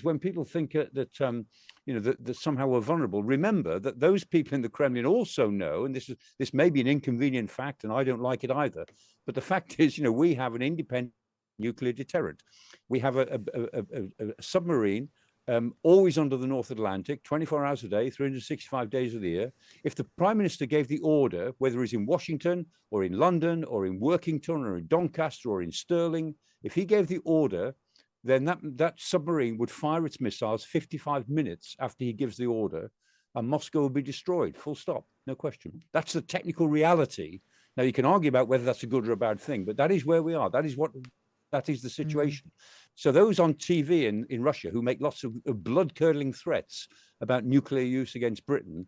when people think that somehow we're vulnerable, remember that those people in the Kremlin also know, and this may be an inconvenient fact, and I don't like it either, but the fact is, we have an independent nuclear deterrent. We have a submarine always under the North Atlantic, 24 hours a day, 365 days of the year. If the Prime Minister gave the order, whether he's in Washington or in London or in Workington or in Doncaster or in Stirling, if he gave the order, then that submarine would fire its missiles 55 minutes after he gives the order, and Moscow will be destroyed, full stop, no question. That's the technical reality. Now, you can argue about whether that's a good or a bad thing, but that is where we are. That is the situation. So those on TV in Russia who make lots of blood-curdling threats about nuclear use against Britain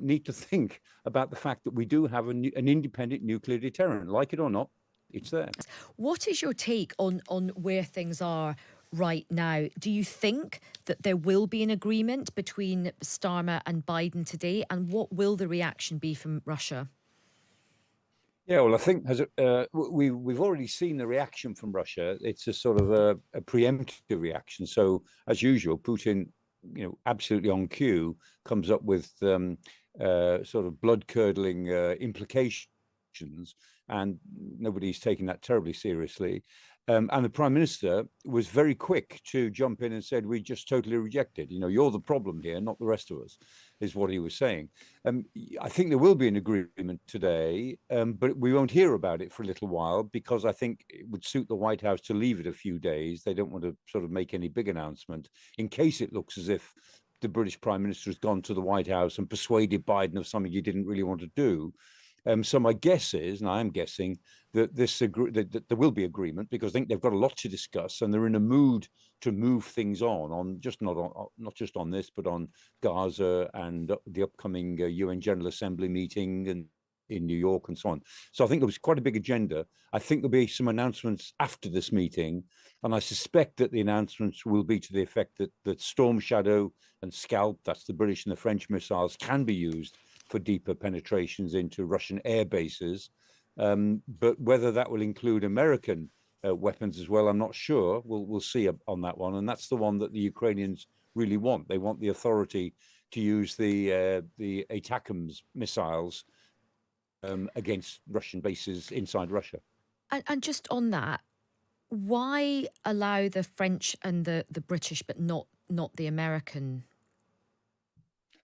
need to think about the fact that we do have an independent nuclear deterrent. Like it or not, it's there. What is your take on where things are right now? Do you think that there will be an agreement between Starmer and Biden today? And what will the reaction be from Russia? Yeah, well, I think we've already seen the reaction from Russia. It's a sort of a preemptive reaction. So, as usual, Putin, absolutely on cue, comes up with sort of blood-curdling implications, and nobody's taking that terribly seriously. And the Prime Minister was very quick to jump in and said, "We just totally rejected. You're the problem here, not the rest of us," is what he was saying. I think there will be an agreement today, but we won't hear about it for a little while because I think it would suit the White House to leave it a few days. They don't want to sort of make any big announcement in case it looks as if the British Prime Minister has gone to the White House and persuaded Biden of something he didn't really want to do. So my guess is, and I am guessing, that that there will be agreement because I think they've got a lot to discuss and they're in a mood to move things on not just on this, but on Gaza and the upcoming UN General Assembly meeting and in New York and so on. So I think there was quite a big agenda. I think there'll be some announcements after this meeting, and I suspect that the announcements will be to the effect that Storm Shadow and Scalp, that's the British and the French missiles, can be used for deeper penetrations into Russian air bases. But whether that will include American weapons as well, I'm not sure. We'll see on that one. And that's the one that the Ukrainians really want. They want the authority to use the ATACMS missiles against Russian bases inside Russia. And just on that, why allow the French and the British, but not the American?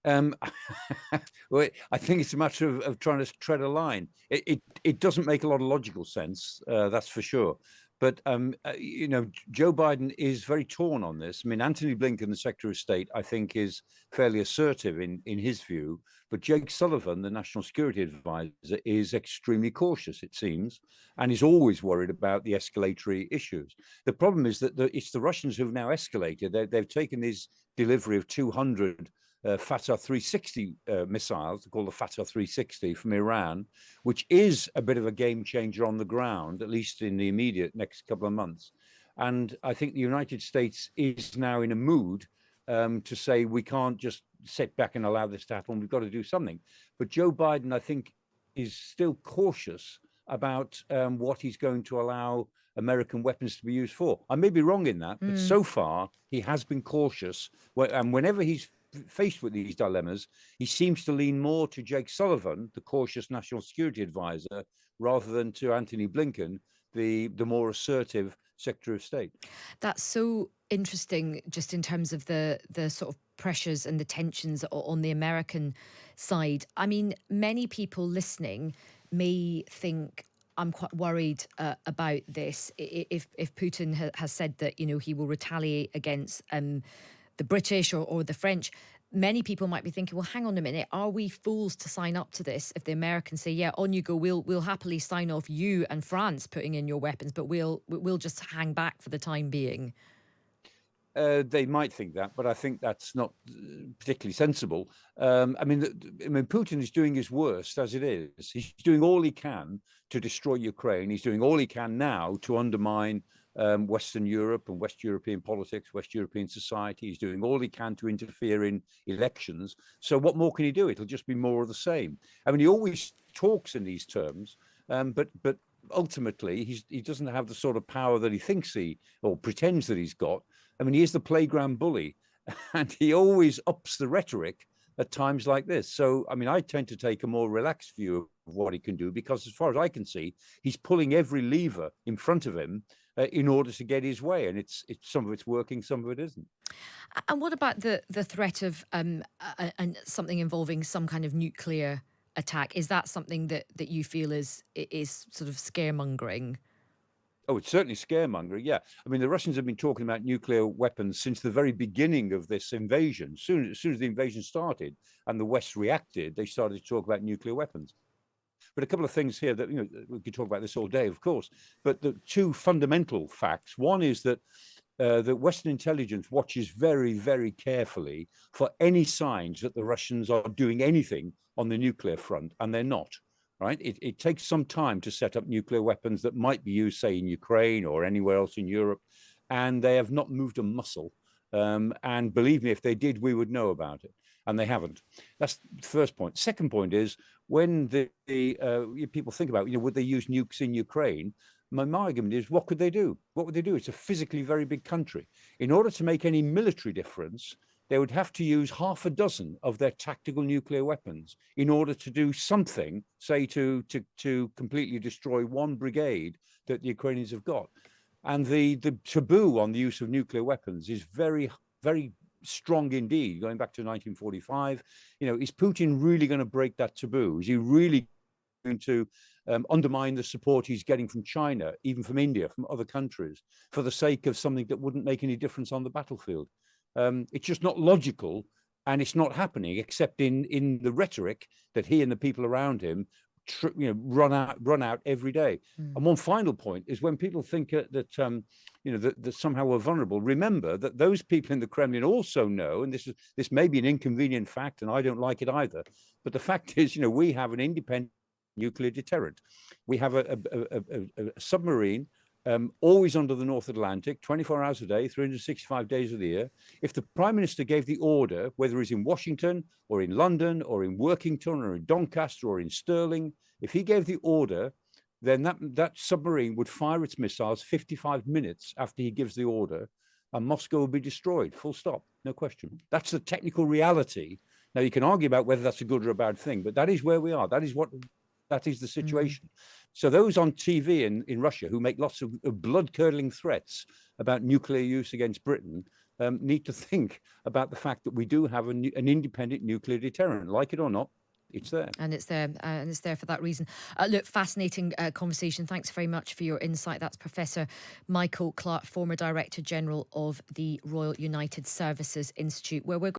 Well, I think it's a matter of trying to tread a line. It doesn't make a lot of logical sense, that's for sure. But Joe Biden is very torn on this. I mean, Antony Blinken, the Secretary of State, I think is fairly assertive in his view. But Jake Sullivan, the National Security Advisor, is extremely cautious, it seems, and is always worried about the escalatory issues. The problem is that it's the Russians who've now escalated. They've taken this delivery of 200 Fatah 360 missiles, called the Fatah 360 from Iran, which is a bit of a game changer on the ground, at least in the immediate next couple of months. And I think the United States is now in a mood to say we can't just sit back and allow this to happen. We've got to do something. But Joe Biden, I think, is still cautious about what he's going to allow American weapons to be used for. I may be wrong in that, but so far he has been cautious. And whenever he's faced with these dilemmas, he seems to lean more to Jake Sullivan, the cautious National Security Advisor, rather than to Antony Blinken, the more assertive Secretary of State. That's so interesting, just in terms of the sort of pressures and the tensions on the American side. I mean, many people listening may think, I'm quite worried about this. If Putin has said that, he will retaliate against the British or the French, many people might be thinking, well, hang on a minute, are we fools to sign up to this? If the Americans say, yeah, on you go, we'll happily sign off you and France putting in your weapons, but we'll just hang back for the time being. They might think that, but I think that's not particularly sensible. I mean, Putin is doing his worst as it is. He's doing all he can to destroy Ukraine. He's doing all he can now to undermine Western Europe and West European politics, West European society. He's doing all he can to interfere in elections. So what more can he do? It'll just be more of the same. I mean, he always talks in these terms, but ultimately he doesn't have the sort of power that he thinks or pretends that he's got. I mean, he is the playground bully, and he always ups the rhetoric at times like this. So, I mean, I tend to take a more relaxed view of what he can do, because as far as I can see, he's pulling every lever in front of him in order to get his way. And it's some of it's working, some of it isn't. And what about the threat of and something involving some kind of nuclear attack? Is that something that you feel is sort of scaremongering? Oh, it's certainly scaremongering. Yeah, I mean, the Russians have been talking about nuclear weapons since the very beginning of this invasion. As soon as the invasion started and the West reacted, they started to talk about nuclear weapons. But a couple of things here that, we could talk about this all day, of course. But the two fundamental facts: one is that the Western intelligence watches very, very carefully for any signs that the Russians are doing anything on the nuclear front, and they're not. Right? It takes some time to set up nuclear weapons that might be used, say, in Ukraine or anywhere else in Europe, and they have not moved a muscle. And believe me, if they did, we would know about it, and they haven't. That's the first point. Second point is, when the people think about, would they use nukes in Ukraine? My argument is, what could they do? What would they do? It's a physically very big country. In order to make any military difference, they would have to use half a dozen of their tactical nuclear weapons in order to do something, say, to completely destroy one brigade that the Ukrainians have got. And the taboo on the use of nuclear weapons is very, very strong indeed, going back to 1945. Is Putin really going to break that taboo? Is he really going to undermine the support he's getting from China, even from India, from other countries, for the sake of something that wouldn't make any difference on the battlefield? It's just not logical, and it's not happening, except in the rhetoric that he and the people around him run out every day. And one final point is, when people think that somehow we're vulnerable, remember that those people in the Kremlin also know, and this may be an inconvenient fact, and I don't like it either, but the fact is, we have an independent nuclear deterrent. We have a submarine always under the North Atlantic, 24 hours a day, 365 days of the year. If the Prime Minister gave the order, whether he's in Washington or in London or in Workington or in Doncaster or in Stirling, if he gave the order, then that submarine would fire its missiles 55 minutes after he gives the order, and Moscow will be destroyed, full stop, no question. That's the technical reality. Now, you can argue about whether that's a good or a bad thing, but that is where we are. That is the situation. So those on TV in Russia who make lots of blood-curdling threats about nuclear use against Britain need to think about the fact that we do have an independent nuclear deterrent. Like it or not, it's there. And it's there for that reason. Look, fascinating conversation. Thanks very much for your insight. That's Professor Michael Clarke, former Director General of the Royal United Services Institute, where we're